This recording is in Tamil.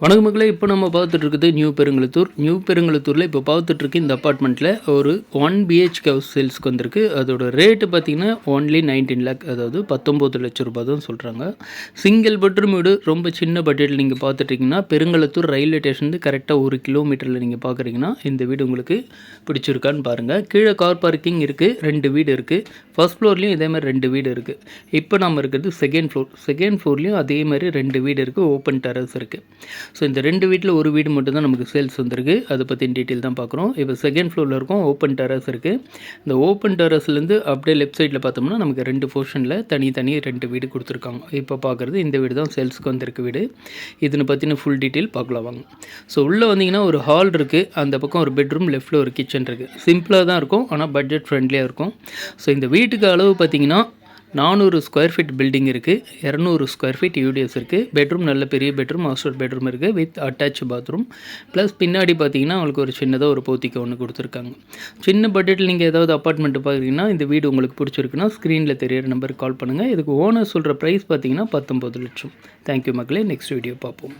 வணக்கம் மக்களே, இப்போ நம்ம பார்த்துட்டு இருக்குது நியூ பெருங்குளத்தூரில் இப்போ பார்த்துட்ருக்கு இந்த அப்பார்ட்மெண்ட்டில் ஒரு 1 BHK ஹவுஸ் சேல்ஸ்க்கு வந்திருக்கு. அதோட ரேட்டு பார்த்தீங்கன்னா ஒன்லி 19 லேக், அதாவது 19 லட்ச ரூபா தான் சொல்கிறாங்க. சிங்கிள் பெட்ரூம் வீடு, ரொம்ப சின்ன பட்ஜெட்டில் நீங்கள் பார்த்துட்டிங்கன்னா பெருங்குளத்தூர் ரயில்வே ஸ்டேஷன் கரெக்டாக 1 கிலோமீட்டரில் நீங்கள் பார்க்குறீங்கன்னா இந்த வீடு உங்களுக்கு பிடிச்சிருக்கான்னு பாருங்கள். கீழே கார் பார்க்கிங் இருக்குது, 2 வீடு இருக்குது. ஃபர்ஸ்ட் ஃப்ளோர்லேயும் இதே மாதிரி 2 வீடு இருக்குது. இப்போ நம்ம இருக்கிறது செகண்ட் ஃப்ளோர்லேயும் அதே மாதிரி 2 வீடு இருக்குது, ஓப்பன் டெரஸ் இருக்குது. ஸோ இந்த 2 வீட்டில் ஒரு வீடு மட்டும் தான் நமக்கு சேல்ஸ் வந்திருக்கு. அதை பற்றி டீட்டெயில் தான் பார்க்குறோம். இப்போ செகண்ட் ஃப்ளோரில் இருக்கும், ஓப்பன் டெரஸ் இருக்குது. இந்த ஓப்பன் டெரஸ்லேருந்து அப்படியே லெஃப்ட் சைடில் பார்த்தோம்னா நமக்கு 2 போர்ஷனில் தனி 2 வீடு கொடுத்துருக்காங்க. இப்போ பார்க்குறது இந்த வீடு தான் சேல்ஸ்க்கு வந்திருக்கு வீடு. இதனை பற்றின ஃபுல் டீட்டெயில் பார்க்கலாம் வாங்க. ஸோ உள்ளே வந்தீங்கன்னா ஒரு ஹால் இருக்குது, அந்த பக்கம் ஒரு பெட்ரூம், லெஃப்ட்டில் ஒரு கிச்சன் இருக்குது. சிம்பிளாக தான் இருக்கும், ஆனால் பட்ஜெட் ஃப்ரெண்ட்லியாக இருக்கும். ஸோ இந்த வீட்டுக்கு அளவு பார்த்திங்கன்னா 400 ஸ்கொயர் ஃபீட் பில்டிங் இருக்குது, 200 ஸ்கொயர் ஃபீட் யூடிஎஸ் இருக்குது. பெட்ரூம் நல்ல பெரிய பெட்ரூம், மாஸ்டர் பெட்ரூம் இருக்குது வித் அட்டாச் பாத்ரூம். ப்ளஸ் பின்னாடி பார்த்தீங்கன்னா அவங்களுக்கு ஒரு சின்னதாக ஒரு போத்திக்க ஒன்று கொடுத்துருக்காங்க. சின்ன பட்ஜெட்டில் நீங்கள் ஏதாவது அப்பார்ட்மெண்ட்டு பார்க்குறீங்கன்னா இந்த வீடு உங்களுக்கு பிடிச்சிருக்குன்னா ஸ்க்ரீனில் தெரியிற நம்பருக்கு கால் பண்ணுங்கள். இதுக்கு ஓனர் சொல்கிற ப்ரைஸ் பார்த்தீங்கன்னா 19 லட்சம். தேங்க்யூ மக்களே, நெக்ஸ்ட் வீடியோ பார்ப்போம்.